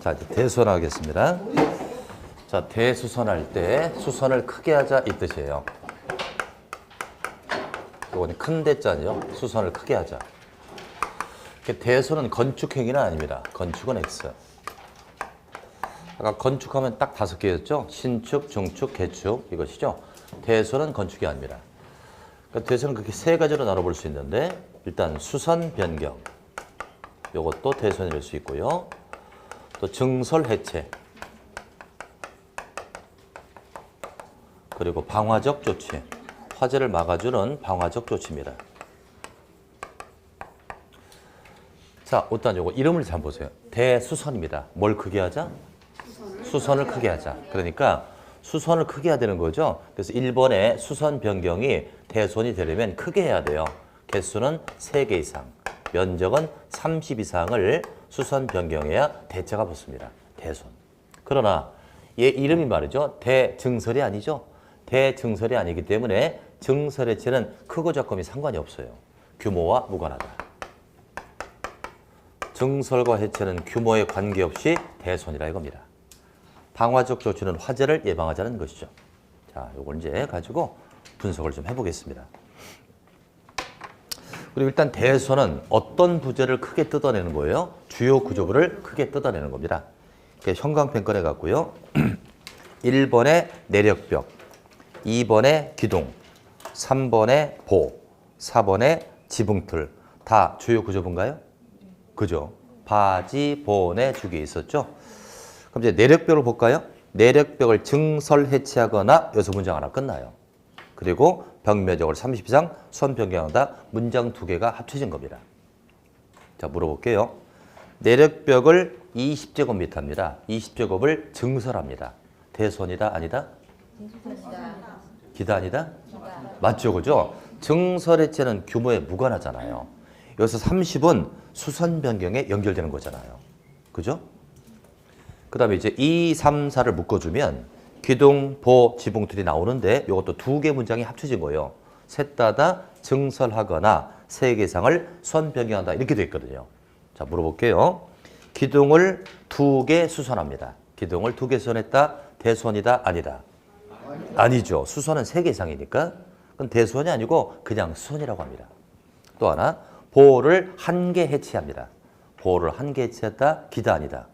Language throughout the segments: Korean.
자, 이제 대수선하겠습니다. 자, 대수선할 때 수선을 크게 하자 이 뜻이에요. 이거는 큰 대자죠. 수선을 크게 하자. 대수는 건축행위는 아닙니다. 건축은 X. 아까 건축하면 딱 5개였죠. 신축, 중축, 개축 이것이죠. 대수는 건축이 아닙니다. 그러니까 대수는 그렇게 3가지로 나눠볼 수 있는데 일단 수선 변경. 이것도 대수선이 될 수 있고요. 또 증설 해체. 그리고 방화적 조치. 화재를 막아주는 방화적 조치입니다. 자, 일단 요거 이름을 잘 보세요. 대수선입니다. 뭘 크게 하자? 수선을 크게 하자. 그러니까 수선을 크게 해야 되는 거죠. 그래서 1번의 수선 변경이 대수선이 되려면 크게 해야 돼요. 개수는 3개 이상, 면적은 30 이상을 수선 변경해야 대자가 붙습니다. 대수선. 그러나 얘 이름이 말이죠. 대증설이 아니죠. 대증설이 아니기 때문에 증설 해체는 크고 작음이 상관이 없어요. 규모와 무관하다. 증설과 해체는 규모에 관계없이 대손이라 이겁니다. 방화적 조치는 화재를 예방하자는 것이죠. 자, 요걸 이제 가지고 분석을 좀 해보겠습니다. 그리고 일단 대손은 어떤 부재를 크게 뜯어내는 거예요? 주요 구조부를 크게 뜯어내는 겁니다. 형광펜 꺼내갖고요. 1번에 내력벽, 2번에 기둥, 3번에 보, 4번에 지붕틀. 다 주요 구조부인가요? 그죠? 바지, 본의 주기에 있었죠? 그럼 이제 내력벽을 볼까요? 내력벽을 증설 해체하거나 여기서 문장 하나 끝나요. 그리고 벽 면적을 30 이상 수선 변경하다 문장 2개가 합쳐진 겁니다. 자, 물어볼게요. 내력벽을 20제곱미터입니다. 20제곱을 증설합니다. 대손이다 아니다? 기다 아니다? 맞죠, 그죠? 증설 해체는 규모에 무관하잖아요. 여기서 30은 수선 변경에 연결되는 거잖아요. 그죠? 그 다음에 이제 2, 3, 4를 묶어주면 기둥, 보, 지붕틀이 나오는데 이것도 2개 문장이 합쳐진 거예요. 셋 다 증설하거나 3개 이상을 수선 변경한다. 이렇게 돼 있거든요. 자, 물어볼게요. 기둥을 2개 수선합니다. 기둥을 2개 수선했다. 대수선이다? 아니다? 아니죠. 수선은 3개 이상이니까. 그건 대수선이 아니고 그냥 수선이라고 합니다. 또 하나, 보를 1개 해체합니다. 보를 1개 해체했다? 기다 아니다?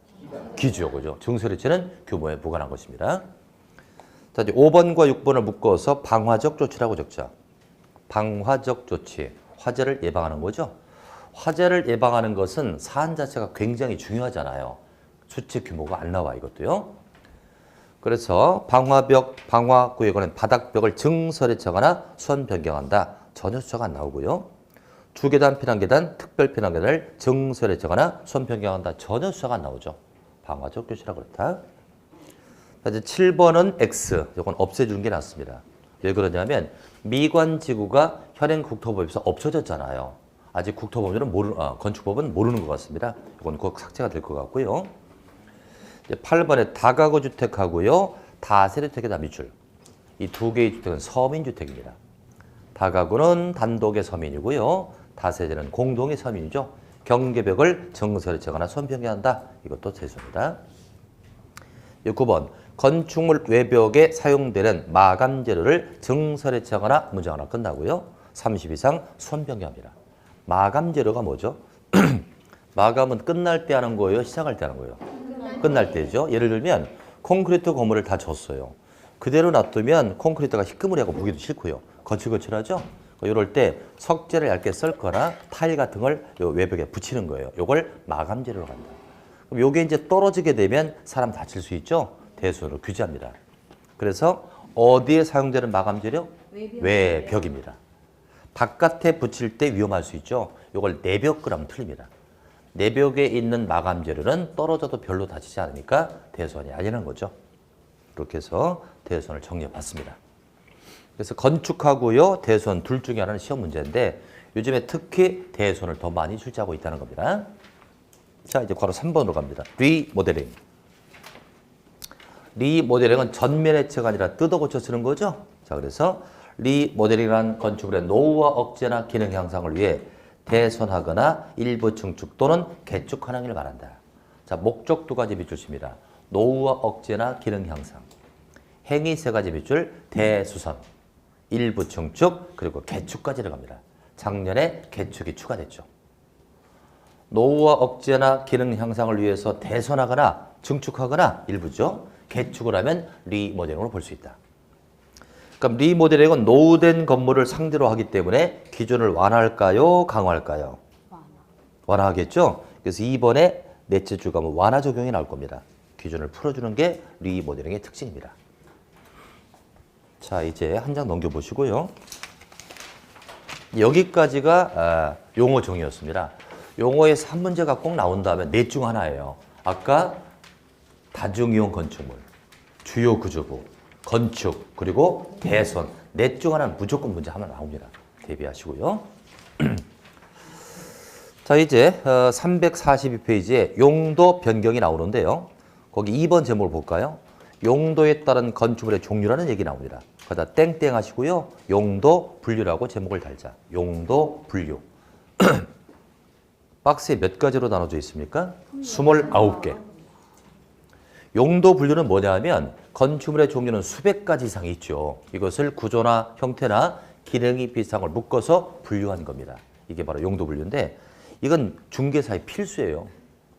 기죠. 그죠? 증설 해체는 규모에 무관한 것입니다. 자, 이제 5번과 6번을 묶어서 방화적 조치라고 적자. 방화적 조치. 화재를 예방하는 거죠. 화재를 예방하는 것은 사안 자체가 굉장히 중요하잖아요. 수치 규모가 안 나와 이것도요. 그래서 방화벽, 방화구역은 바닥벽을 증설해체하거나 수선 변경한다. 전혀 수치가 안 나오고요. 주계단, 피난계단, 특별피난계단을 증설해체하거나 수선 변경한다. 전혀 수치가 안 나오죠. 방화적 조치라 그렇다. 이제 7번은 X. 이건 없애주는 게 낫습니다. 왜 그러냐면 미관지구가 현행 국토법에서 없어졌잖아요. 아직 국토법은 건축법은 모르는 것 같습니다. 이건 꼭 삭제가 될 것 같고요. 이제 8번에 다가구 주택하고요. 다세대주택에다 밑줄. 이 2개의 주택은 서민주택입니다. 다가구는 단독의 서민이고요. 다세대는 공동의 서민이죠. 경계벽을 증설해체하거나 수선 변경한다. 이것도 대수입니다. 9번 건축물 외벽에 사용되는 마감 재료를 증설해체하거나 문장 하나 끝나고요. 30 이상 수선 변경합니다. 마감 재료가 뭐죠? 마감은 끝날 때 하는 거예요? 시작할 때 하는 거예요? 끝날 때죠. 예를 들면 콘크리트 건물을 다 졌어요. 그대로 놔두면 콘크리트가 희끄무리하고 무게도 싫고요. 거칠거칠하죠? 이럴 때 석재를 얇게 썰거나 타일 같은 걸 요 외벽에 붙이는 거예요. 요걸 마감 재료로 합니다. 그럼 요게 이제 떨어지게 되면 사람 다칠 수 있죠? 대수로 규제합니다. 그래서 어디에 사용되는 마감 재료? 외벽입니다. 바깥에 붙일 때 위험할 수 있죠? 요걸 내벽 그러면 틀립니다. 내벽에 있는 마감 재료는 떨어져도 별로 다치지 않으니까 대수원이 아니라는 거죠. 이렇게 해서 대수원을 정리해 봤습니다. 그래서 건축하고요, 대수원 둘 중에 하나는 시험 문제인데 요즘에 특히 대수원을 더 많이 출제하고 있다는 겁니다. 자, 이제 바로 3번으로 갑니다. 리모델링. 리모델링은 전면 해체가 아니라 뜯어 고쳐 쓰는 거죠. 자, 그래서 리모델링이란 건축물의 노후화 억제나 기능 향상을 위해 대손하거나 일부 증축 또는 개축하는 걸 말한다. 자, 목적 두 가지 밑줄입니다. 노후와 억제나 기능 향상. 행위 세 가지 밑줄, 대수선, 일부 증축, 그리고 개축까지 들어갑니다. 작년에 개축이 추가됐죠. 노후와 억제나 기능 향상을 위해서 대선하거나 증축하거나 일부죠. 개축을 하면 리모델링으로 볼 수 있다. 그럼 리모델링은 노후된 건물을 상대로 하기 때문에 기준을 완화할까요? 강화할까요? 완화하겠죠? 그래서 2번에 넷째 주가 완화 적용이 나올 겁니다. 기준을 풀어주는 게 리모델링의 특징입니다. 자, 이제 한 장 넘겨보시고요. 여기까지가 용어 정의였습니다. 용어에서 한 문제가 꼭 나온다면 넷 중 하나예요. 아까 다중이용 건축물, 주요 구조부, 건축, 그리고 대선. 넷 중 하나는 무조건 문제 하나 나옵니다. 대비하시고요. 자, 이제 342페이지에 용도 변경이 나오는데요. 거기 2번 제목을 볼까요? 용도에 따른 건축물의 종류라는 얘기 나옵니다. 거기다 땡땡 하시고요. 용도 분류라고 제목을 달자. 용도 분류. 박스에 몇 가지로 나눠져 있습니까? 29개. 용도 분류는 뭐냐 하면 건축물의 종류는 수백 가지 이상 있죠. 이것을 구조나 형태나 기능이 비슷한 걸 묶어서 분류한 겁니다. 이게 바로 용도 분류인데 이건 중개사의 필수예요.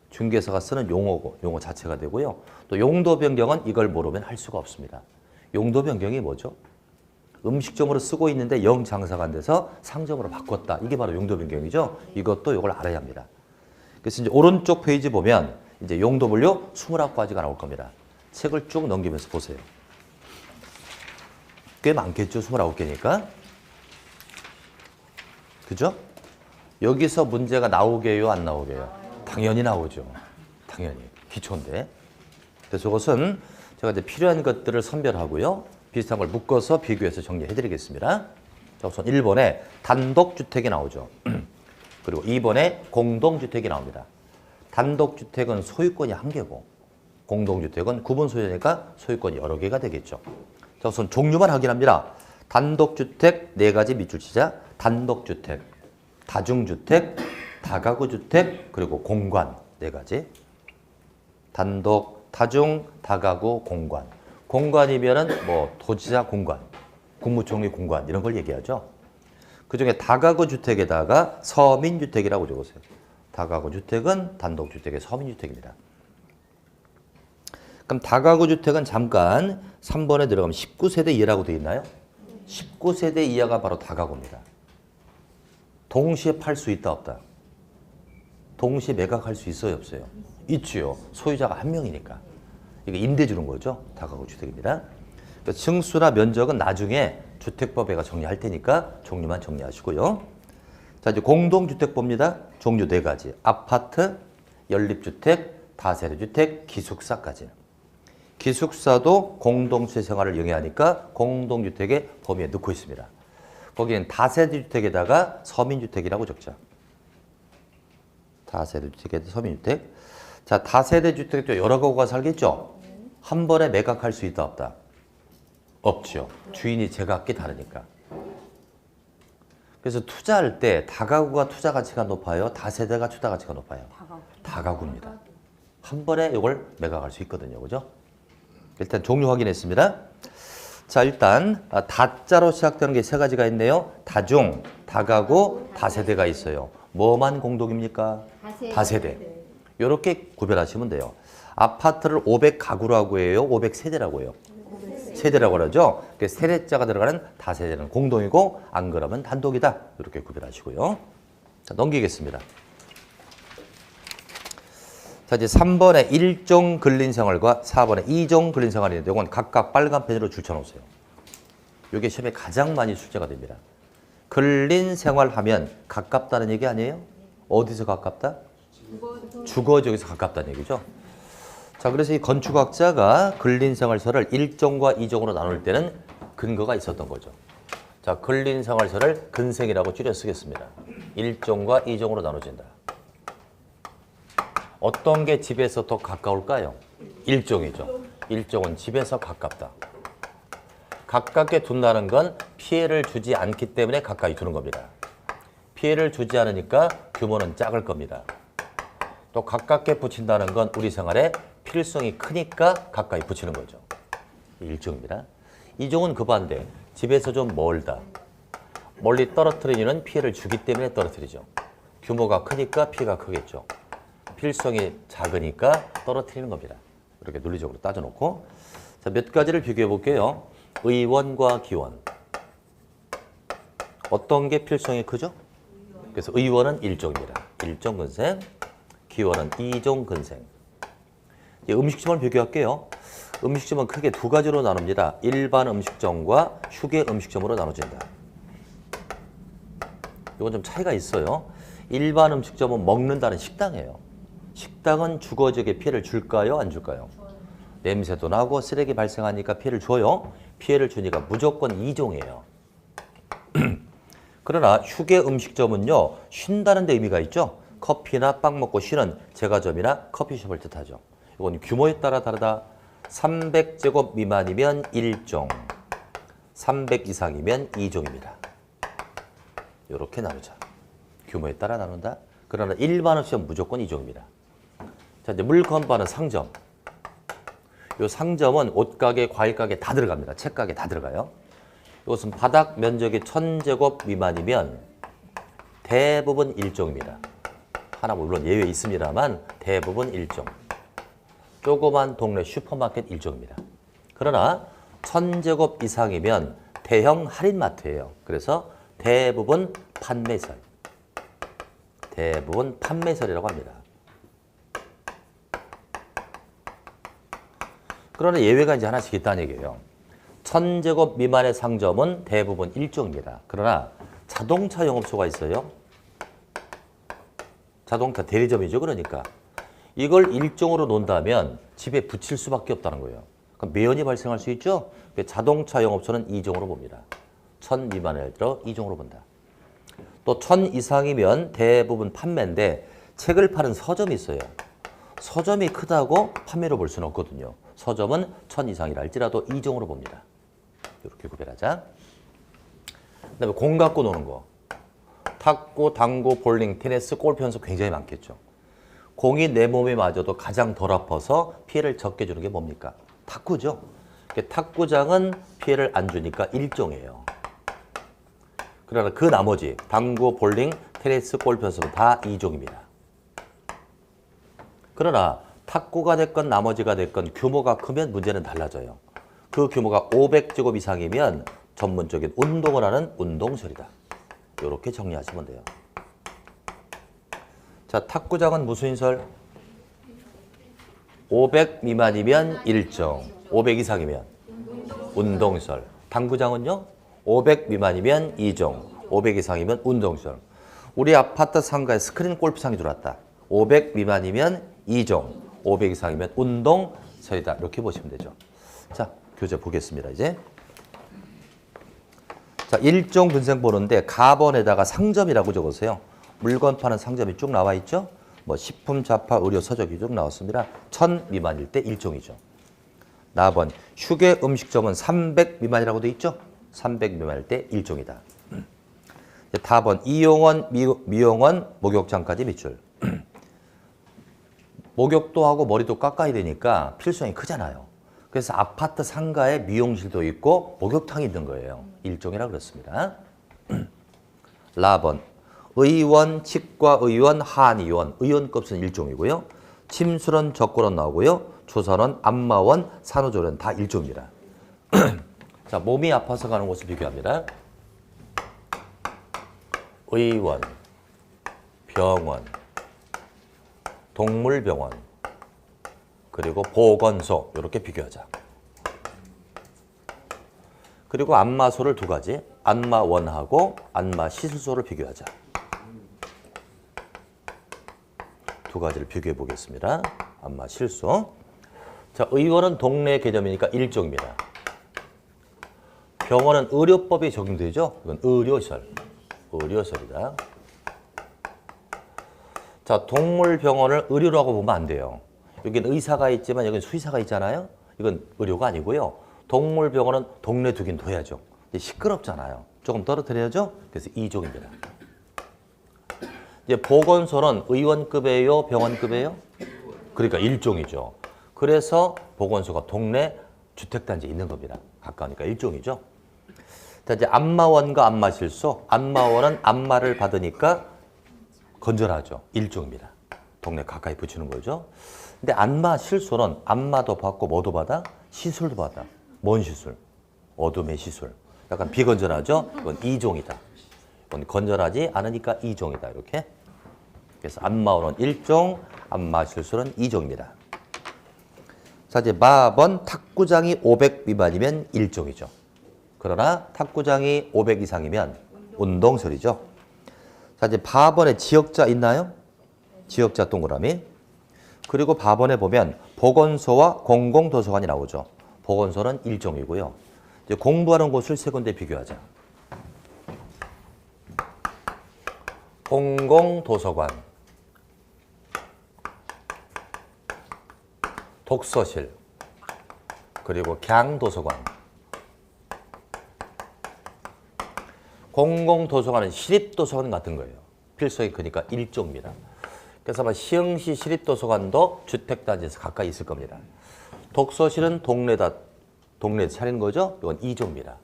중개사가 쓰는 용어고 용어 자체가 되고요. 또 용도 변경은 이걸 모르면 할 수가 없습니다. 용도 변경이 뭐죠? 음식점으로 쓰고 있는데 영 장사가 안 돼서 상점으로 바꿨다. 이게 바로 용도 변경이죠. 이것도 이걸 알아야 합니다. 그래서 이제 오른쪽 페이지 보면 이제 용도 분류 29가지가 나올 겁니다. 책을 쭉 넘기면서 보세요. 꽤 많겠죠? 29개니까. 그죠? 여기서 문제가 나오게요? 안 나오게요? 당연히 나오죠. 당연히. 기초인데. 그래서 이것은 제가 이제 필요한 것들을 선별하고요. 비슷한 걸 묶어서 비교해서 정리해 드리겠습니다. 자, 우선 1번에 단독주택이 나오죠. 그리고 2번에 공동주택이 나옵니다. 단독주택은 소유권이 한 개고 공동주택은 구분 소유니까 소유권이 여러 개가 되겠죠. 자, 우선 종류만 확인합니다. 단독주택 4가지 밑줄 치자. 단독주택, 다중주택, 다가구주택, 그리고 공관 4가지. 단독, 다중, 다가구, 공관. 공관이면은 뭐 도지사 공관, 국무총리 공관 이런 걸 얘기하죠. 그중에 다가구 주택에다가 서민주택이라고 적으세요. 다가구 주택은 단독주택의 서민주택입니다. 그럼 다가구 주택은 잠깐 3번에 들어가면 19세대 이하라고 되어 있나요? 19세대 이하가 바로 다가구입니다. 동시에 팔 수 있다 없다? 동시에 매각할 수 있어요 없어요? 있지요. 소유자가 한 명이니까. 이게 임대 주는 거죠. 다가구 주택입니다. 그러니까 층수나 면적은 나중에 주택법에가 정리할 테니까 종류만 정리하시고요. 자, 이제 공동주택법입니다. 종류 4가지. 아파트, 연립주택, 다세대주택, 기숙사까지. 기숙사도 공동체 생활을 영위하니까 공동주택의 범위에 넣고 있습니다. 거기엔 다세대주택에다가 서민주택이라고 적자. 다세대주택에 서민주택. 자, 다세대주택도 여러 가구가 살겠죠? 한 번에 매각할 수 있다 없다? 없죠. 주인이 제각기 다르니까. 그래서 투자할 때 다가구가 투자 가치가 높아요? 다세대가 투자 가치가 높아요? 다가구입니다. 한 번에 이걸 매각할 수 있거든요. 그죠? 일단 종류 확인했습니다. 자, 일단 다자로 시작되는 게 3가지가 있네요. 다중, 다가구, 다세대가 있어요. 뭐만 공동입니까? 다세대. 이렇게 구별하시면 돼요. 아파트를 500가구라고 해요? 500세대라고 해요? 세대라고 그러죠? 세대자가 들어가는 다세대는 공동이고 안 그러면 단독이다. 이렇게 구별하시고요. 자, 넘기겠습니다. 자, 이제 3번에 일종 근린생활과 4번에 이종 근린생활이 있는데 이건 각각 빨간 펜으로 줄쳐놓으세요. 이게 시험에 가장 많이 출제가 됩니다. 근린생활 하면 가깝다는 얘기 아니에요? 어디서 가깝다? 주거 지역에서 가깝다는 얘기죠. 자, 그래서 이 건축학자가 근린생활설을 1종과 2종으로 나눌 때는 근거가 있었던 거죠. 자, 근린생활설을 근생이라고 줄여 쓰겠습니다. 1종과 2종으로 나눠진다. 어떤 게 집에서 더 가까울까요? 1종이죠. 1종은 집에서 가깝다. 가깝게 둔다는 건 피해를 주지 않기 때문에 가까이 두는 겁니다. 피해를 주지 않으니까 규모는 작을 겁니다. 또 가깝게 붙인다는 건 우리 생활에 필요성이 크니까 가까이 붙이는 거죠. 일종입니다. 이종은 그 반대. 집에서 좀 멀다. 멀리 떨어뜨리는 피해를 주기 때문에 떨어뜨리죠. 규모가 크니까 피해가 크겠죠. 필성이 작으니까 떨어뜨리는 겁니다. 이렇게 논리적으로 따져놓고 자, 몇 가지를 비교해 볼게요. 의원과 기원. 어떤 게 필성이 크죠? 그래서 의원은 1종입니다. 1종 근생, 기원은 2종 근생. 이제 음식점을 비교할게요. 음식점은 크게 두 가지로 나눕니다. 일반 음식점과 휴게 음식점으로 나눠진다. 이건 좀 차이가 있어요. 일반 음식점은 먹는다는 식당이에요. 식당은 주거지역에 피해를 줄까요? 안 줄까요? 냄새도 나고 쓰레기 발생하니까 피해를 줘요. 피해를 주니까 무조건 2종이에요. 그러나 휴게 음식점은요. 쉰다는 데 의미가 있죠. 커피나 빵 먹고 쉬는 제과점이나 커피숍을 뜻하죠. 이건 규모에 따라 다르다. 300제곱 미만이면 1종, 300 이상이면 2종입니다. 이렇게 나누자. 규모에 따라 나눈다. 그러나 일반 음식점은 무조건 2종입니다. 자, 이제 물건파는 상점. 이 상점은 옷가게, 과일가게 다 들어갑니다. 책가게 다 들어가요. 이것은 바닥 면적이 1000제곱 미만이면 대부분 1종입니다. 하나 물론 예외 있습니다만 대부분 1종. 조그만 동네 슈퍼마켓 1종입니다. 그러나 1000제곱 이상이면 대형 할인마트예요. 그래서 대부분 판매설. 대부분 판매설이라고 합니다. 그러나 예외가 이제 하나씩 있다는 얘기예요. 1000제곱 미만의 상점은 대부분 1종입니다. 그러나 자동차 영업소가 있어요. 자동차 대리점이죠. 그러니까 이걸 1종으로 놓는다면 집에 붙일 수밖에 없다는 거예요. 그럼 매연이 발생할 수 있죠. 자동차 영업소는 2종으로 봅니다. 1000 미만을 들어 2종으로 본다. 또 1000 이상이면 대부분 판매인데 책을 파는 서점이 있어요. 서점이 크다고 판매로 볼 수는 없거든요. 서점은 1000 이상이라 할지라도 2종으로 봅니다. 이렇게 구별하자. 그다음에 공 갖고 노는 거. 탁구, 당구, 볼링, 테니스, 골프 연습 굉장히 많겠죠. 공이 내 몸에 맞아도 가장 덜 아파서 피해를 적게 주는 게 뭡니까? 탁구죠. 탁구장은 피해를 안 주니까 1종이에요. 그러나 그 나머지 당구, 볼링, 테니스, 골프 연습은 다 2종입니다. 그러나 탁구가 됐건 나머지가 됐건 규모가 크면 문제는 달라져요. 그 규모가 500제곱 이상이면 전문적인 운동을 하는 운동설이다. 이렇게 정리하시면 돼요. 자, 탁구장은 무슨 설? 500 미만이면 1종, 500 이상이면 운동설. 당구장은요? 500 미만이면 2종, 500 이상이면 운동설. 우리 아파트 상가에 스크린 골프장이 들어왔다. 500 미만이면 2종, 500 이상이면 운동설이다. 이렇게 보시면 되죠. 자, 교재 보겠습니다, 이제. 자, 1종 분생 보는데 가번에다가 상점이라고 적으세요. 물건 파는 상점이 쭉 나와 있죠. 뭐 식품, 잡화, 의료, 서적이 쭉 나왔습니다. 1000 미만일 때 1종이죠. 나번 휴게 음식점은 300 미만이라고 돼 있죠. 300 미만일 때 1종이다. 다번 이용원, 미용원, 목욕장까지 밑줄. 목욕도 하고 머리도 깎아야 되니까 필수성이 크잖아요. 그래서 아파트 상가에 미용실도 있고 목욕탕이 있는 거예요. 1종이라 그랬습니다. 라번 의원, 치과의원, 한의원, 의원급은 1종이고요. 침술원, 적골원 나오고요. 조산원, 안마원, 산후조리원 다 1종입니다. 자, 몸이 아파서 가는 곳을 비교합니다. 의원, 병원, 동물병원, 그리고 보건소 이렇게 비교하자. 그리고 안마소를 두 가지, 안마원하고 안마시술소를 비교하자. 두 가지를 비교해 보겠습니다. 안마실소. 자, 의원은 동네 개념이니까 1종입니다. 병원은 의료법이 적용되죠. 이건 의료설. 의료설이다. 자, 동물병원을 의료라고 보면 안 돼요. 여기는 의사가 있지만 여기는 수의사가 있잖아요. 이건 의료가 아니고요. 동물병원은 동네 두긴 둬야죠. 근데 시끄럽잖아요. 조금 떨어뜨려야죠. 그래서 2종입니다. 이제 보건소는 의원급이에요, 병원급이에요? 그러니까 일종이죠. 그래서 보건소가 동네 주택단지에 있는 겁니다. 가까우니까 일종이죠. 자, 이제 안마원과 안마실소. 안마원은 안마를 받으니까 건전하죠. 일종입니다. 동네 가까이 붙이는 거죠. 근데 안마실소는 안마도 받고 뭐도 받아? 시술도 받아. 뭔 시술? 어둠의 시술. 약간 비건전하죠? 이건 이종이다. 이건 건전하지 않으니까 이종이다. 이렇게. 그래서 안마원은 1종, 안마실소는 2종입니다. 자, 이제 마번 탁구장이 500 미만이면 1종이죠. 그러나 탁구장이 500 이상이면 운동설이죠. 자, 이제 바번에 지역자 있나요? 지역자 동그라미. 그리고 바번에 보면 보건소와 공공도서관이 나오죠. 보건소는 1종이고요. 이제 공부하는 곳을 세 군데 비교하자. 공공도서관, 독서실, 그리고 갱도서관. 공공도서관은 시립도서관 같은 거예요. 필성이 크니까 1종입니다. 그래서 아마 시흥시 시립도서관도 주택단지에서 가까이 있을 겁니다. 독서실은 동네에 차리는 거죠. 이건 2종입니다.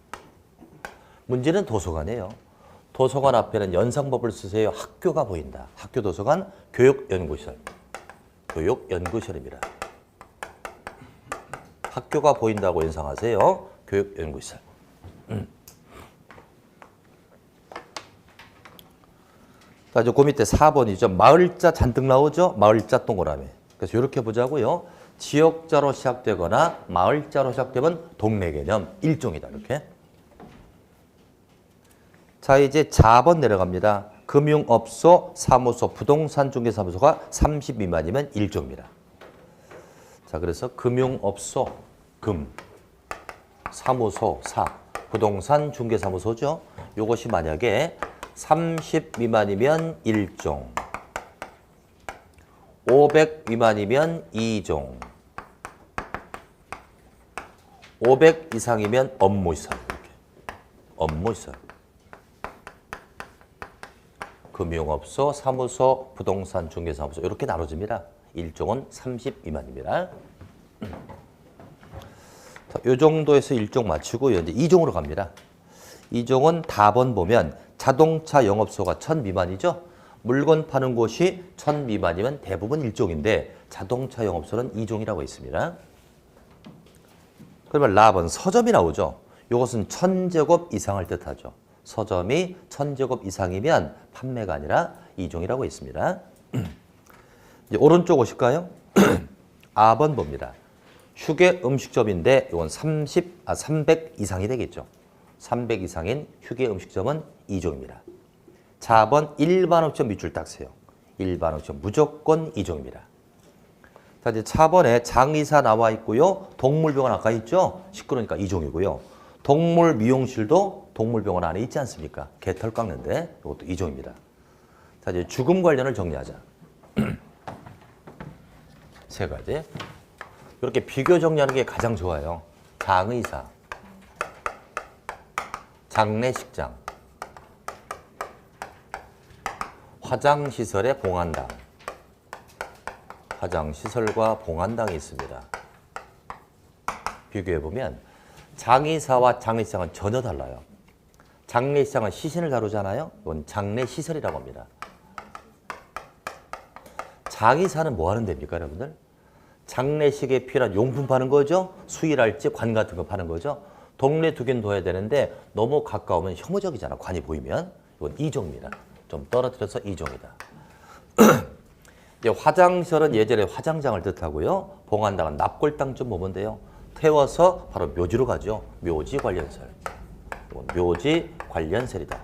문제는 도서관이에요. 도서관 앞에는 연상법을 쓰세요. 학교가 보인다. 학교 도서관, 교육연구실. 교육연구실입니다. 학교가 보인다고 연상하세요. 교육연구실. 자, 이제 그 밑에 4번이죠. 마을자 잔뜩 나오죠? 마을자 동그라미. 그래서 이렇게 보자고요. 지역자로 시작되거나 마을자로 시작되면 동네 개념 1종이다. 이렇게. 자, 이제 4번 내려갑니다. 금융업소, 사무소, 부동산 중개사무소가 30 미만이면 1종입니다. 자, 그래서 금융업소, 금, 사무소, 사, 부동산 중개사무소죠. 이것이 만약에 30 미만이면 1종, 500 미만이면 2종, 500 이상이면 업무시설. 이렇게. 업무시설. 금융업소, 사무소, 부동산 중개사무소 이렇게 나눠집니다. 1종은 30 미만입니다. 자, 이 정도에서 1종 마치고 이제 2종으로 갑니다. 2종은 답번 보면 자동차 영업소가 1000 미만이죠. 물건 파는 곳이 1000 미만이면 대부분 1종인데 자동차 영업소는 2종이라고 있습니다. 그러면 라번 서점이 나오죠. 이것은 1000제곱 이상을 뜻하죠. 서점이 1000제곱 이상이면 판매가 아니라 2종이라고 있습니다. 이제 오른쪽 오실까요? A번 봅니다. 휴게 음식점인데 이건 300 이상이 되겠죠. 300 이상인 휴게 음식점은 2종입니다. 4번 일반 음식점 밑줄 딱 세요. 일반 음식점 무조건 2종입니다. 자, 이제 4번에 장의사 나와 있고요. 동물병원 아까 있죠? 시끄러우니까 2종이고요. 동물 미용실도 동물병원 안에 있지 않습니까? 개털 깎는데 이것도 2종입니다. 자, 이제 죽음 관련을 정리하자. 세 가지. 이렇게 비교 정리하는 게 가장 좋아요. 장의사, 장례식장, 화장시설의 봉안당. 화장시설과 봉안당이 있습니다. 비교해보면 장의사와 장례식장은 전혀 달라요. 장례식장은 시신을 다루잖아요. 이건 장례시설이라고 합니다. 장의사는 뭐 하는 데입니까, 여러분들? 장례식에 필요한 용품 파는 거죠. 수의랄지 관 같은 거 파는 거죠. 동네 두 개는 둬야 되는데 너무 가까우면 혐오적이잖아. 관이 보이면. 이건 2종입니다. 좀 떨어뜨려서 2종이다. 화장실은 예전에 화장장을 뜻하고요. 봉안당은 납골당 좀 보면 돼요. 태워서 바로 묘지로 가죠. 묘지 관련설. 이건 묘지 관련설이다.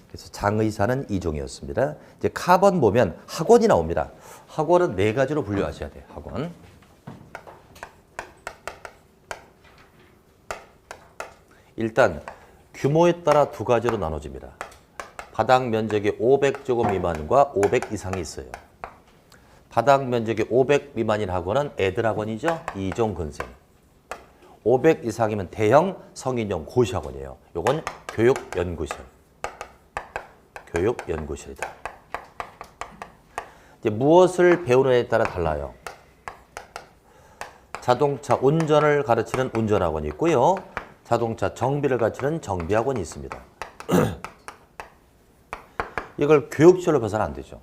그래서 장의사는 2종이었습니다. 이제 카번 보면 학원이 나옵니다. 학원은 4가지로 분류하셔야 돼요. 학원. 일단 규모에 따라 2가지로 나눠집니다. 바닥 면적이 500제곱 미만과 500 이상이 있어요. 바닥 면적이 500 미만인 학원은 애들 학원이죠. 2종 근생. 500 이상이면 대형 성인용 고시학원이에요. 요건 교육연구실. 교육연구실이다. 이제 무엇을 배우느냐에 따라 달라요. 자동차 운전을 가르치는 운전학원이 있고요. 자동차 정비를 가르치는 정비학원이 있습니다. 이걸 교육시설로 봐서는 안 되죠.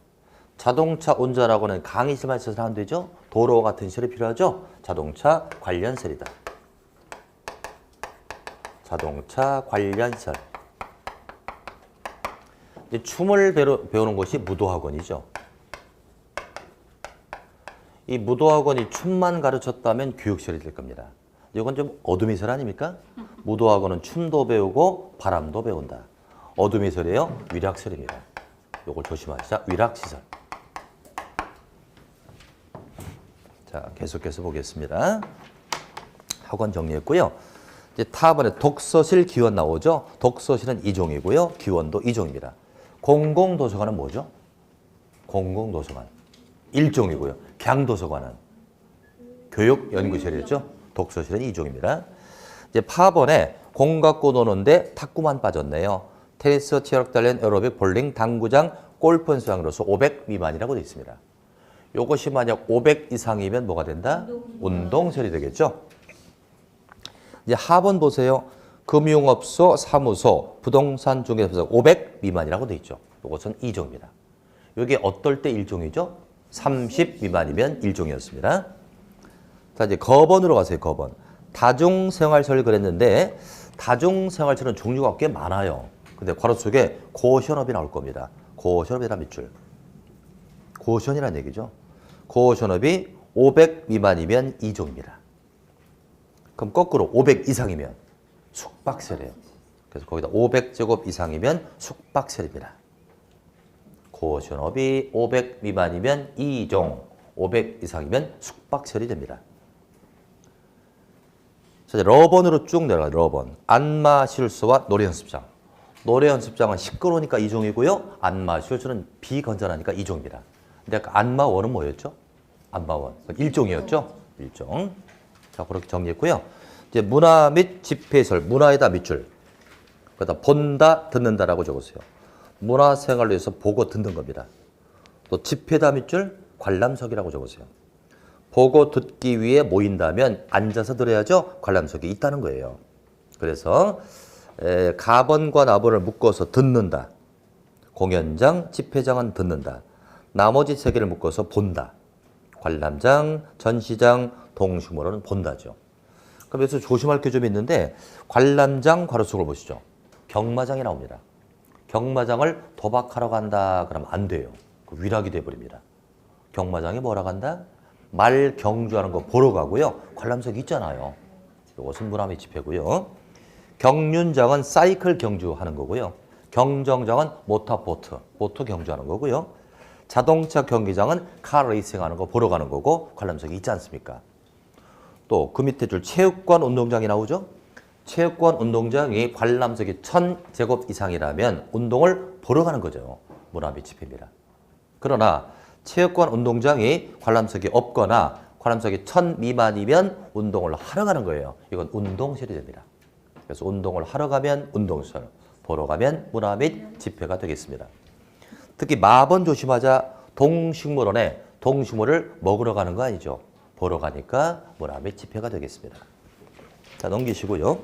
자동차 운전학원은 강의실만 있어서는 안 되죠. 도로 같은 시설이 필요하죠. 자동차 관련시설이다. 자동차 관련시설. 이제 춤을 배우는 곳이 무도학원이죠. 이 무도학원이 춤만 가르쳤다면 교육시설이 될 겁니다. 이건 좀 어둠이설 아닙니까? 무도학원은 춤도 배우고 바람도 배운다. 어둠이설이에요. 위락설입니다. 이걸 조심하시자. 위락시설. 자, 계속해서 보겠습니다. 학원 정리했고요. 이제 다음번에 독서실, 기원 나오죠. 독서실은 2종이고요. 기원도 2종입니다. 공공도서관은 뭐죠? 공공도서관 1종이고요. 강도서관은 교육연구실이었죠. 독서실은 2종입니다. 이제 파번에 공 갖고 노는데 탁구만 빠졌네요. 테니스, 체력 단련, 에어로빅, 볼링, 당구장, 골프는 수강료수 500 미만이라고 되어 있습니다. 이것이 만약 500 이상이면 뭐가 된다? 운동설이 되겠죠. 이제 하번 보세요. 금융업소, 사무소, 부동산 중개업소 500 미만이라고 되어 있죠. 이것은 2종입니다. 이게 어떨 때 1종이죠? 30 미만이면 1종이었습니다. 자, 이제 거번으로 가세요. 거번. 다중생활설 그랬는데 다중생활설은 종류가 꽤 많아요. 근데 괄호 속에 고시원업이 나올 겁니다. 고시원업이란 밑줄. 고시원이라는 얘기죠. 고시원업이 500 미만이면 2종입니다. 그럼 거꾸로 500 이상이면 숙박설이에요. 그래서 거기다 500제곱 이상이면 숙박설입니다. 고시원업이 500 미만이면 2종, 500 이상이면 숙박설이 됩니다. 자, 이제 러번으로 쭉 내려가요. 러번. 안마실수와 노래연습장. 노래연습장은 시끄러우니까 2종이고요. 안마실수는 비건전하니까 2종입니다. 근데 아까 안마원은 뭐였죠? 안마원. 1종이었죠? 1종. 자, 그렇게 정리했고요. 이제 문화 및 집회시설, 문화에다 밑줄. 그러다 본다, 듣는다라고 적었어요. 문화생활을 위해서 보고 듣는 겁니다. 또 집회다 밑줄, 관람석이라고 적었어요. 보고 듣기 위해 모인다면 앉아서 들어야죠. 관람석이 있다는 거예요. 그래서 가번과 나번을 묶어서 듣는다. 공연장, 집회장은 듣는다. 나머지 세 개를 묶어서 본다. 관람장, 전시장, 동식물원은 본다죠. 그럼 여기서 조심할 게 좀 있는데 관람장 괄호속을 보시죠. 경마장이 나옵니다. 경마장을 도박하러 간다 그러면 안 돼요. 위락이 돼버립니다. 경마장에 뭐라 간다? 말 경주하는 거 보러 가고요. 관람석이 있잖아요. 이것은 문화 및 집회고요. 경륜장은 사이클 경주하는 거고요. 경정장은 모터보트, 보트 경주하는 거고요. 자동차 경기장은 카 레이싱하는 거 보러 가는 거고 관람석이 있지 않습니까? 또 그 밑에 줄 체육관 운동장이 나오죠. 체육관 운동장이 관람석이 1000제곱 이상이라면 운동을 보러 가는 거죠. 문화 및 집회입니다. 그러나 체육관 운동장이 관람석이 없거나 관람석이 1000 미만이면 운동을 하러 가는 거예요. 이건 운동설이 됩니다. 그래서 운동을 하러 가면 운동설, 보러 가면 문화 및 집회가 되겠습니다. 특히 마번 조심하자. 동식물원에 동식물을 먹으러 가는 거 아니죠. 보러 가니까 문화 및 집회가 되겠습니다. 자, 넘기시고요.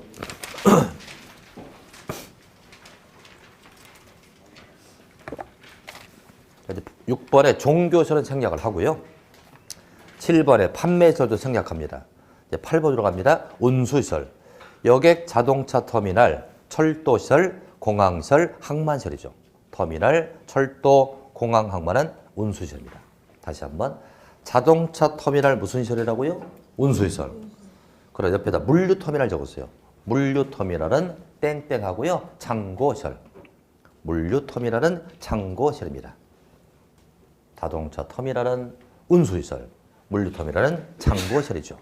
이제 6번에 종교설은 생략을 하고요. 7번에 판매설도 생략합니다. 이제 8번으로 갑니다. 운수시설. 여객, 자동차 터미널, 철도시설, 공항시설, 항만시설이죠. 터미널, 철도, 공항, 항만은 운수시설입니다. 다시 한번. 자동차 터미널 무슨 시설이라고요? 운수시설. 그럼 옆에다 물류터미널 적었어요. 물류터미널은 땡땡하고요. 창고시설. 물류터미널은 창고시설입니다. 자동차 터미널은 운수시설. 물류터미널은 창고시설이죠.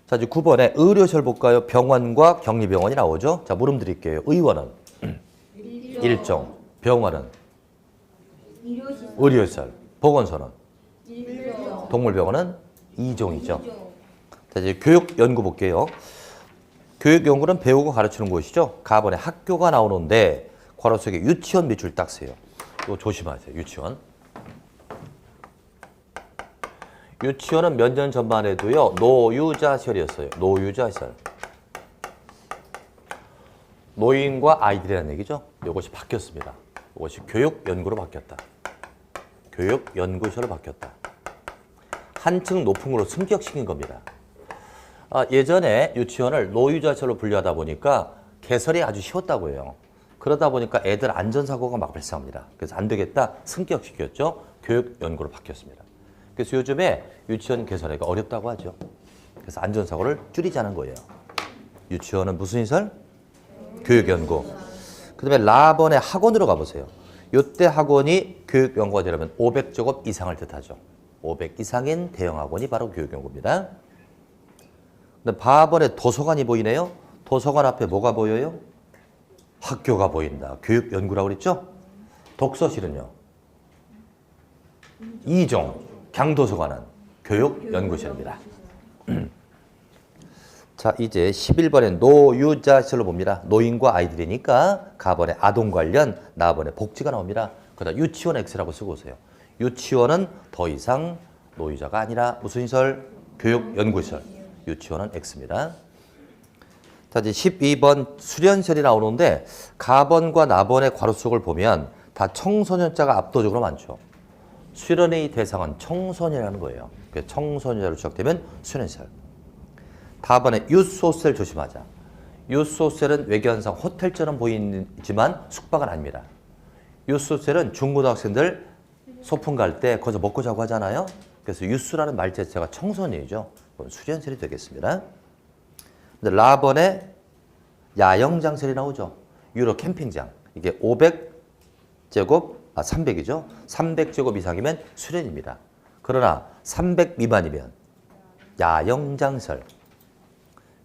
자, 이제 9번에 의료시설 볼까요? 병원과 격리병원이 나오죠. 자, 물음 드릴게요. 의원은 1종, 병원은 의료시설, 보건소는 동물병원은 2종이죠. 자, 이제 교육 연구 볼게요. 교육 연구는 배우고 가르치는 곳이죠. 가번에 학교가 나오는데 괄호 속에 유치원 밑줄 딱 세요. 이거 조심하세요. 유치원. 유치원은 몇 년 전만 해도요. 노유자시설이었어요. 노유자시설. 노인과 아이들이라는 얘기죠. 이것이 바뀌었습니다. 이것이 교육연구로 바뀌었다. 교육연구소로 바뀌었다. 한층 높은 걸로 승격시킨 겁니다. 예전에 유치원을 노유자시설로 분류하다 보니까 개설이 아주 쉬웠다고 해요. 그러다 보니까 애들 안전사고가 막 발생합니다. 그래서 안 되겠다 승격시켰죠. 교육연구로 바뀌었습니다. 그래서 요즘에 유치원 개설하기가 어렵다고 하죠. 그래서 안전사고를 줄이자는 거예요. 유치원은 무슨 시설? 교육연구. 그 다음에 라번의 학원으로 가보세요. 이때 학원이 교육연구가 되려면 500제곱 이상을 뜻하죠. 500 이상인 대형 학원이 바로 교육연구입니다. 근데 바번에 도서관이 보이네요. 도서관 앞에 뭐가 보여요? 학교가 보인다. 교육연구라고 그랬죠? 독서실은요? 2종. 강도서관은 교육연구실입니다. 자, 이제 11번에 노유자시설로 봅니다. 노인과 아이들이니까 가번에 아동 관련, 나번에 복지가 나옵니다. 그다음 유치원 X라고 쓰고 오세요. 유치원은 더 이상 노유자가 아니라 무슨 시설? 교육연구시설. 유치원은 X입니다. 자, 이제 12번 수련시설이 나오는데 가번과 나번의 괄호 속을 보면 다 청소년자가 압도적으로 많죠. 수련의 대상은 청소년이라는 거예요. 청소년자로 시작되면 수련시설. 다번에 유소셀 조심하자. 유소셀은 외견상 호텔처럼 보이지만 숙박은 아닙니다. 유소셀은 중고등학생들 소풍 갈 때 거기서 먹고 자고 하잖아요. 그래서 유수라는 말 자체가 청소년이죠. 그럼 수련셀이 되겠습니다. 근데 라번에 야영장설이 나오죠. 유로 캠핑장. 이게 500제곱, 300이죠. 300제곱 이상이면 수련입니다. 그러나 300 미만이면 야영장설.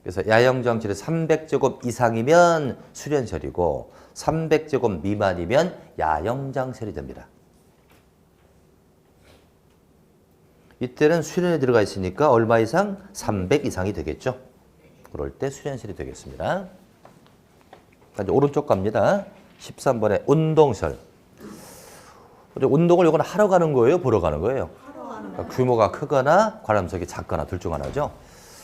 그래서 야영장실이 300제곱 이상이면 수련설이고 300제곱 미만이면 야영장설이 됩니다. 이때는 수련에 들어가 있으니까 얼마 이상? 300 이상이 되겠죠. 그럴 때 수련설이 되겠습니다. 이제 오른쪽 갑니다. 13번에 운동설. 운동을 이건 하러 가는 거예요? 보러 가는 거예요? 그러니까 규모가 크거나 관람석이 작거나 둘 중 하나죠.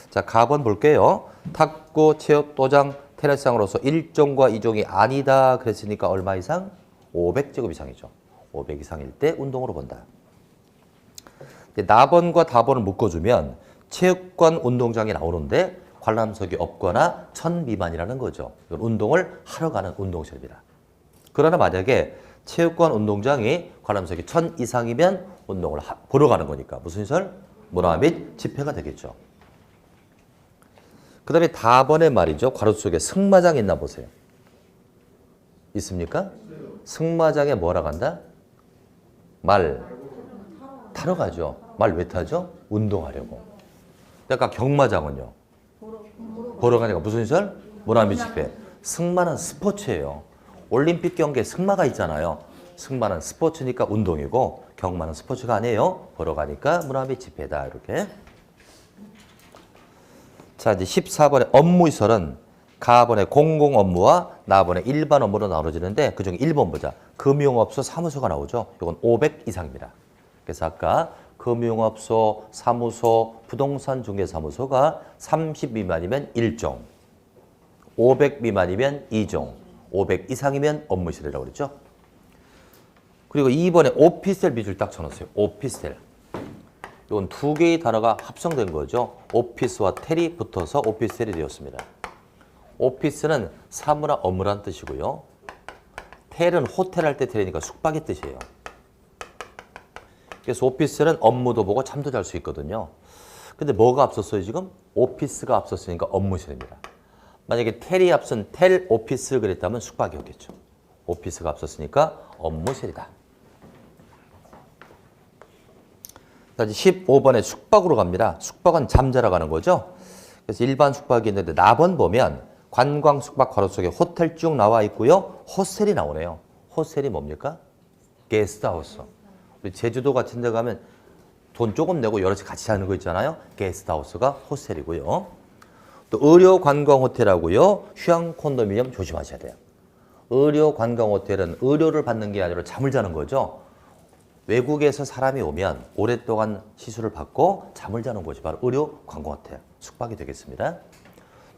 자, 가번 볼게요. 탁구, 체육, 도장, 테니스장으로서 1종과 2종이 아니다. 그랬으니까 얼마 이상? 500제곱 이상이죠. 500 이상일 때 운동으로 본다. 나번과 다번을 묶어주면 체육관 운동장이 나오는데 관람석이 없거나 1000 미만이라는 거죠. 이건 운동을 하러 가는 운동설입니다. 그러나 만약에 체육관 운동장이 관람석이 1000 이상이면 운동을 보러 가는 거니까 무슨 시설? 문화 및 집회가 되겠죠. 그 다음에 다번에 말이죠. 괄호 속에 승마장이 있나 보세요. 있습니까? 승마장에 뭐라 간다? 말 타러 가죠. 말 왜 타죠? 운동하려고. 그러니까 경마장은요. 보러 가니까 무슨 시설? 문화 및 집회. 승마는 스포츠예요. 올림픽 경기에 승마가 있잖아요. 승마는 스포츠니까 운동이고 경마는 스포츠가 아니에요. 보러 가니까 문화 및 집회다. 이렇게. 자, 이제 14번에 업무시설은 가번에 공공 업무와 나번에 일반 업무로 나눠지는데 그중에 1번 보자. 금융업소 사무소가 나오죠. 이건 500 이상입니다. 그래서 아까 금융업소, 사무소, 부동산 중개사무소가 30 미만이면 1종, 500 미만이면 2종, 500 이상이면 업무시설이라고 그랬죠. 그리고 2번에 오피스텔 밑줄 딱 쳐놓으세요. 오피스텔. 이건 두 개의 단어가 합성된 거죠. 오피스와 텔이 붙어서 오피스텔이 되었습니다. 오피스는 사무나 업무란 뜻이고요. 텔은 호텔 할 때 텔이니까 숙박의 뜻이에요. 그래서 오피스텔은 업무도 보고 잠도 잘 수 있거든요. 근데 뭐가 앞섰어요 지금? 오피스가 앞섰으니까 업무실입니다. 만약에 텔이 앞선 텔 오피스 그랬다면 숙박이었겠죠. 오피스가 앞섰으니까 업무실이다. 자, 이제 15번에 숙박으로 갑니다. 숙박은 잠자러 가는 거죠. 그래서 일반 숙박이 있는데 나번 보면 관광 숙박 괄호 속에 호텔 쭉 나와 있고요. 호스텔이 나오네요. 호스텔이 뭡니까? 게스트하우스. 우리 제주도 같은 데 가면 돈 조금 내고 여럿이 같이 자는 거 있잖아요. 게스트하우스가 호스텔이고요. 또 의료관광호텔하고요. 휴양 콘도미니엄 조심하셔야 돼요. 의료관광호텔은 의료를 받는 게 아니라 잠을 자는 거죠. 외국에서 사람이 오면 오랫동안 시술을 받고 잠을 자는 곳이 바로 의료관광호텔, 숙박이 되겠습니다.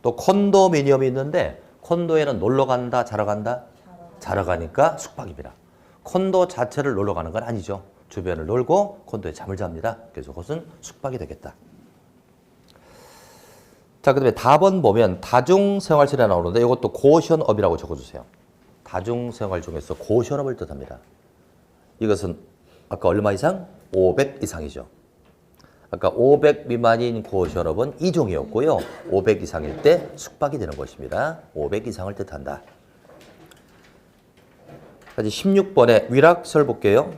또 콘도미니엄이 있는데 콘도에는 놀러 간다, 자러 간다? 자러 가니까 숙박입니다. 콘도 자체를 놀러 가는 건 아니죠. 주변을 놀고 콘도에 잠을 잡니다. 그래서 그것은 숙박이 되겠다. 자, 그 다음에 답은 보면 다중생활실에 나오는데 이것도 고션업이라고 적어주세요. 다중생활 중에서 고션업을 뜻합니다. 이것은 아까 얼마 이상? 500 이상이죠. 아까 500 미만인 고션업은 2종이었고요. 500 이상일 때 숙박이 되는 것입니다. 500 이상을 뜻한다. 16번에 위락설 볼게요.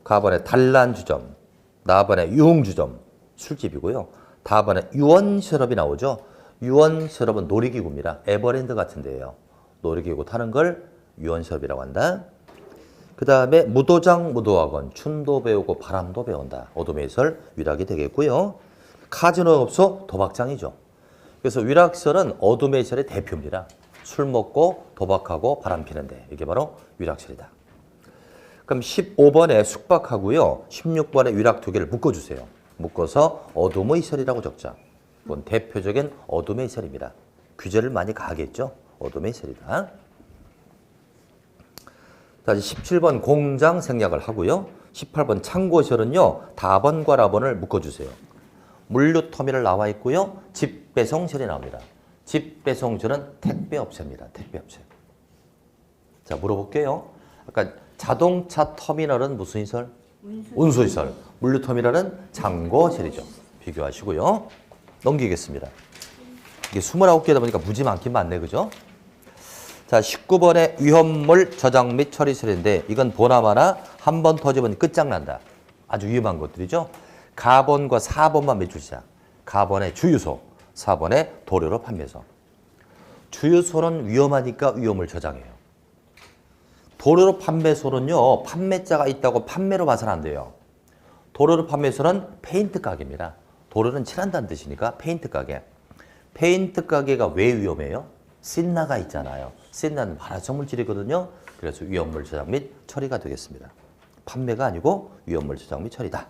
가번에 단란주점, 나번에 유흥주점, 술집이고요. 다번에 유원실업이 나오죠. 유원실업은 놀이기구입니다. 에버랜드 같은 데예요. 놀이기구 타는 걸 유원실업이라고 한다. 그 다음에 무도장, 무도학원, 춤도 배우고 바람도 배운다. 어둠의 설, 위락이 되겠고요. 카지노업소, 도박장이죠. 그래서 위락설은 어둠의 설의 대표입니다. 술 먹고 도박하고 바람 피는데 이게 바로 위락설이다. 그럼 15번에 숙박하고요. 16번에 위락 두 개를 묶어주세요. 묶어서 어둠의 설이라고 적자. 이건 대표적인 어둠의 설입니다. 규제를 많이 가하겠죠. 어둠의 설이다. 다시 17번 공장 생략을 하고요. 18번 창고설은요. 다번과 라번을 묶어주세요. 물류터미널 나와 있고요. 집배송설이 나옵니다. 집배송설은 택배업체입니다. 택배업체. 자, 물어볼게요. 아까 자동차 터미널은 무슨 시설? 운수시설. 물류터미널은 창고설이죠. 비교하시고요. 넘기겠습니다. 이게 29개다 보니까 무지 많긴 많네. 그죠? 자, 19번에 위험물 저장 및 처리설인데 이건 보나마나 한 번 터지면 끝장난다. 아주 위험한 것들이죠. 가번과 4번만 몇 줄씩. 가번의 주유소, 4번의 도료로 판매소. 주유소는 위험하니까 위험을 저장해요. 도료로 판매소는요. 판매자가 있다고 판매로 봐서는 안 돼요. 도료로 판매소는 페인트 가게입니다. 도료는 칠한다는 뜻이니까 페인트 가게. 페인트 가게가 왜 위험해요? 신나가 있잖아요. 신나는 발화성 물질이거든요. 그래서 위험물 저장 및 처리가 되겠습니다. 판매가 아니고 위험물 저장 및 처리다.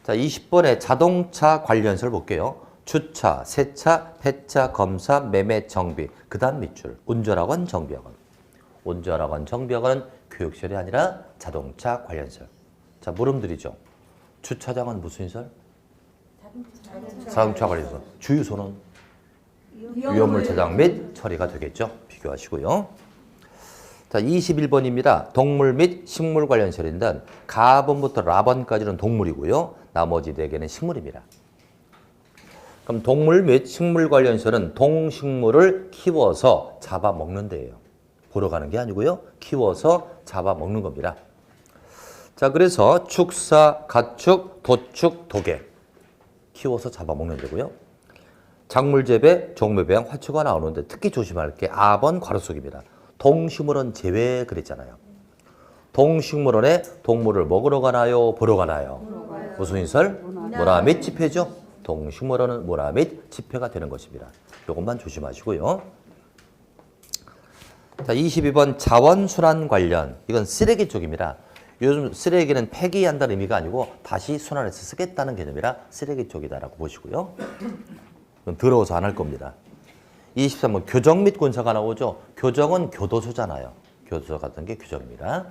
자, 20번에 자동차 관련설 볼게요. 주차, 세차, 폐차, 검사, 매매, 정비, 그다음 밑줄. 운전학원, 정비학원. 운전학원, 정비학원은 교육설이 아니라 자동차 관련설. 자, 물음들이죠. 주차장은 무슨 시설? 자동차 관련설. 주유소는 위험물 저장 및 처리가 되겠죠. 비교하시고요. 자, 21번입니다. 동물 및 식물 관련설인데 가번부터 라번까지는 동물이고요. 나머지 4개는 식물입니다. 그럼 동물 및 식물 관련설은 동식물을 키워서 잡아먹는 데예요. 보러 가는 게 아니고요. 키워서 잡아먹는 겁니다. 자, 그래서 축사, 가축, 도축, 도개. 키워서 잡아먹는 데고요. 작물재배, 종묘배양, 화초가 나오는데 특히 조심할 게 아번 괄호속입니다. 동식물원 제외 그랬잖아요. 동식물원에 동물을 먹으러 가나요? 보러 가나요? 무슨 시설? 문화 및 집회죠. 동식물원은 문화 및 집회가 되는 것입니다. 이것만 조심하시고요. 자, 22번 자원순환 관련. 이건 쓰레기 쪽입니다. 요즘 쓰레기는 폐기한다는 의미가 아니고 다시 순환해서 쓰겠다는 개념이라 쓰레기 쪽이다라고 보시고요. 더러워서 안 할 겁니다. 23번 교정 및 군사가 나오죠. 교정은 교도소잖아요. 교도소 같은 게 교정입니다.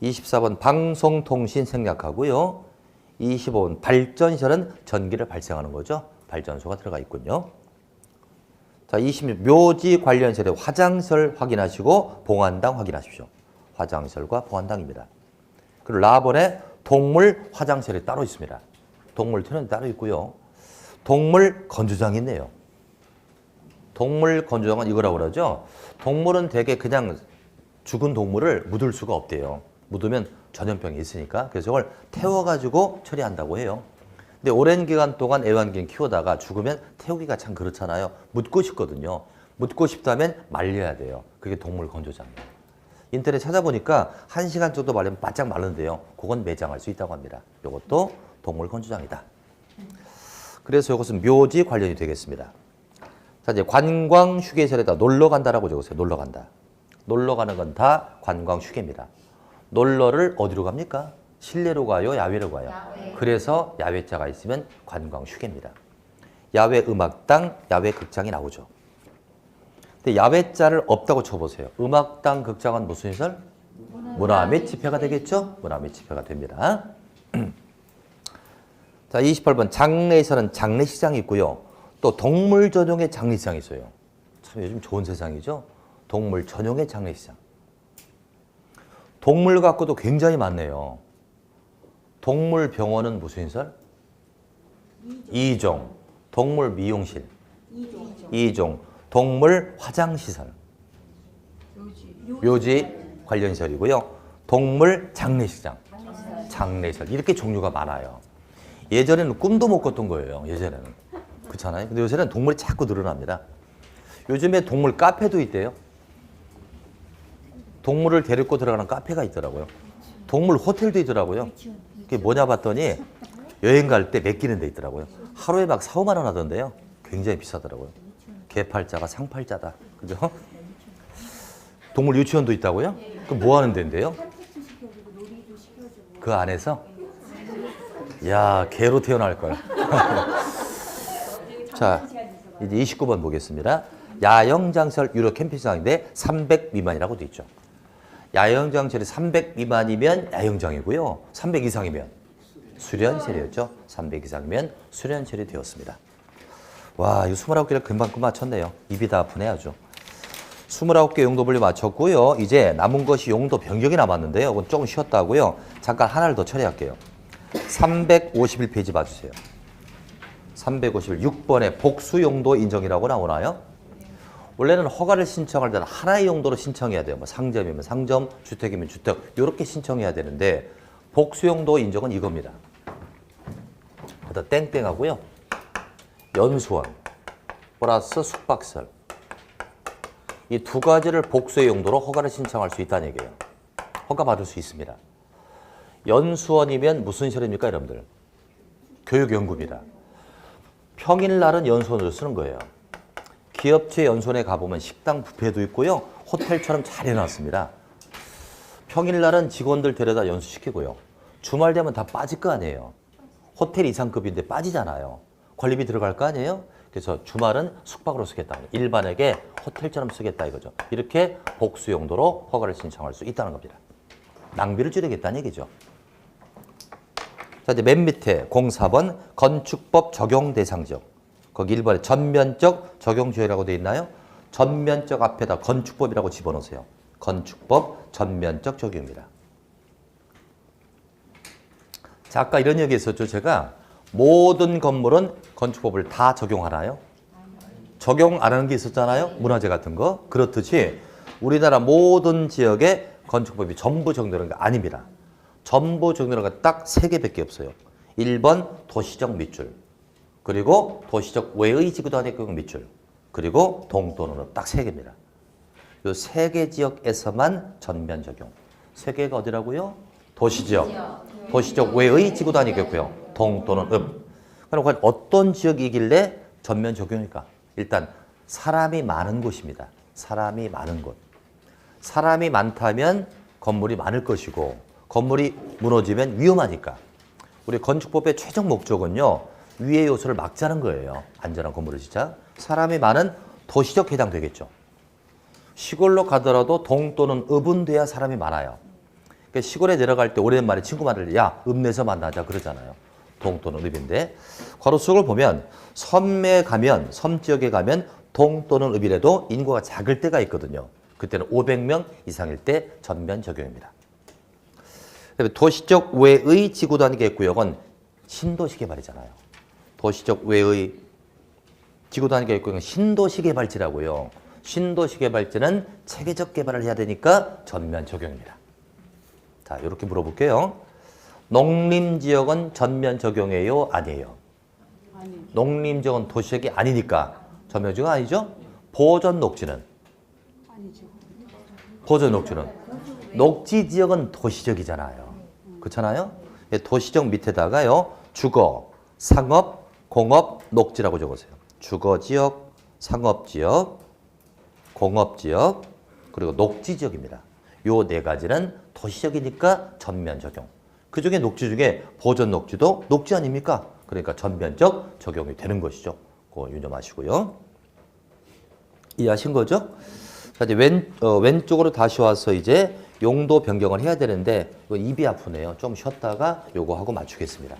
24번 방송통신 생략하고요. 25번 발전시설은 전기를 발생하는 거죠. 발전소가 들어가 있군요. 자, 26 묘지 관련 세대 화장실 확인하시고 봉안당 확인하십시오. 화장실과 봉안당입니다. 그리고 라번에 동물 화장실이 따로 있습니다. 동물 터널이 따로 있고요. 동물 건조장이 있네요. 동물 건조장은 이거라고 그러죠. 동물은 대개 그냥 죽은 동물을 묻을 수가 없대요. 묻으면 전염병이 있으니까. 그래서 이걸 태워가지고 처리한다고 해요. 근데 오랜 기간 동안 애완견 키우다가 죽으면 태우기가 참 그렇잖아요. 묻고 싶거든요. 묻고 싶다면 말려야 돼요. 그게 동물 건조장이에요. 인터넷 찾아보니까 1시간 정도 말리면 바짝 마른데요. 그건 매장할 수 있다고 합니다. 이것도 동물 건조장이다. 그래서 이것은 묘지 관련이 되겠습니다. 자, 이제 관광 휴게소에다 놀러 간다라고 적으세요. 놀러 간다. 놀러 가는 건 다 관광 휴게입니다. 놀러를 어디로 갑니까? 실내로 가요? 야외로 가요? 야외. 그래서 야외자가 있으면 관광 휴게입니다. 야외 음악당, 야외 극장이 나오죠. 근데 야외자를 없다고 쳐보세요. 음악당, 극장은 무슨 시설? 문화 및 집회가 되겠죠? 문화 및 집회가 됩니다. 자, 28번 장례에서는 장례시장이 있고요. 또 동물 전용의 장례시장이 있어요. 참 요즘 좋은 세상이죠. 동물 전용의 장례시장. 동물 갖고도 굉장히 많네요. 동물 병원은 무슨 시설? 2종. 동물 미용실. 2종. 동물 화장시설. 묘지 관련 시설이고요. 동물 장례시장. 장례시설. 이렇게 종류가 많아요. 예전에는 꿈도 못 꿨던 거예요. 예전에는. 그렇잖아요. 근데 요새는 동물이 자꾸 늘어납니다. 요즘에 동물 카페도 있대요. 동물을 데리고 들어가는 카페가 있더라고요. 동물 호텔도 있더라고요. 그게 뭐냐 봤더니 여행 갈 때 맡기는 데 있더라고요. 하루에 막 4, 5만 원 하던데요. 굉장히 비싸더라고요. 개팔자가 상팔자다. 그죠? 동물 유치원도 있다고요? 그럼 뭐 하는 데인데요? 그 안에서? 야, 개로 태어날 걸. 자, 이제 29번 보겠습니다. 야영장시설 유료 캠핑장인데 300 미만이라고 돼 있죠. 야영장시설이 300 미만이면 야영장이고요. 300 이상이면 수련시설이었죠. 300 이상이면 수련시설이 되었습니다. 와, 이거 29개를 금방 맞췄네요. 입이 다 아프네 아주. 29개 용도 분류 맞췄고요. 이제 남은 것이 용도 변경이 남았는데요. 이건 조금 쉬었다고요. 잠깐 하나를 더 처리할게요. 351페이지 봐주세요. 356번에 복수 용도 인정이라고 나오나요? 원래는 허가를 신청할 때는 하나의 용도로 신청해야 돼요. 뭐 상점이면 상점, 주택이면 주택 이렇게 신청해야 되는데 복수 용도 인정은 이겁니다. 일단 땡땡하고요. 연수원 플러스 숙박시설 이 두 가지를 복수의 용도로 허가를 신청할 수 있다는 얘기예요. 허가 받을 수 있습니다. 연수원이면 무슨 시설입니까, 여러분들? 교육연구입니다. 평일날은 연수원으로 쓰는 거예요. 기업체 연수원에 가보면 식당 뷔페도 있고요. 호텔처럼 잘 해놨습니다. 평일날은 직원들 데려다 연수시키고요. 주말 되면 다 빠질 거 아니에요. 호텔 이상급인데 빠지잖아요. 관리비 들어갈 거 아니에요? 그래서 주말은 숙박으로 쓰겠다. 일반에게 호텔처럼 쓰겠다 이거죠. 이렇게 복수 용도로 허가를 신청할 수 있다는 겁니다. 낭비를 줄이겠다는 얘기죠. 자, 이제 맨 밑에 04번 건축법 적용 대상 지역. 거기 1번에 전면적 적용 지역이라고 되어 있나요? 전면적 앞에다 건축법이라고 집어넣으세요. 건축법 전면적 적용입니다. 자, 아까 이런 얘기 했었죠. 제가 모든 건물은 건축법을 다 적용하나요? 적용 안 하는 게 있었잖아요. 문화재 같은 거. 그렇듯이 우리나라 모든 지역에 건축법이 전부 적용되는 게 아닙니다. 전부 적용되는 건 딱 3개밖에 없어요. 1번 도시적 밑줄, 그리고 도시적 외의 지구단위 밑줄, 그리고 동또는 딱 3개입니다. 이 3개 지역에서만 전면 적용. 3개가 어디라고요? 도시지역, 도시적 외의 지구단위겠고요. 동또는 그럼 과연 어떤 지역이길래 전면 적용일까? 일단 사람이 많은 곳입니다. 사람이 많은 곳. 사람이 많다면 건물이 많을 것이고 건물이 무너지면 위험하니까. 우리 건축법의 최종 목적은요. 위의 요소를 막자는 거예요. 안전한 건물을 짓자. 사람이 많은 도시적 해당되겠죠. 시골로 가더라도 동 또는 읍은 돼야 사람이 많아요. 그러니까 시골에 내려갈 때 오랜만에 친구 만날 때 야, 읍내에서 만나자 그러잖아요. 동 또는 읍인데 괄호 속을 보면 섬에 가면 섬 지역에 가면 동 또는 읍이라도 인구가 작을 때가 있거든요. 그때는 500명 이상일 때 전면 적용입니다. 도시적 외의 지구단위 구역은 신도시 개발이잖아요. 도시적 외의 지구단위 구역은 신도시 개발지라고요. 신도시 개발지는 체계적 개발을 해야 되니까 전면 적용입니다. 자, 이렇게 물어볼게요. 농림지역은 전면 적용해요? 아니에요? 농림지역은 도시적이 아니니까 전면 적용 아니죠? 보전 녹지는? 아니죠. 보전 녹지는? 녹지 지역은 도시적이잖아요. 그렇잖아요? 예, 도시적 밑에다가요. 주거, 상업, 공업, 녹지라고 적으세요. 주거 지역, 상업 지역, 공업 지역, 그리고 녹지 지역입니다. 요 네 가지는 도시적이니까 전면 적용. 그중에 녹지 중에 보전 녹지도 녹지 아닙니까? 그러니까 전면적 적용이 되는 것이죠. 그거 유념하시고요. 이해하신 거죠? 자, 이제 왼쪽으로 다시 와서 이제 용도 변경을 해야 되는데 이거 입이 아프네요. 좀 쉬었다가 요거 하고 맞추겠습니다.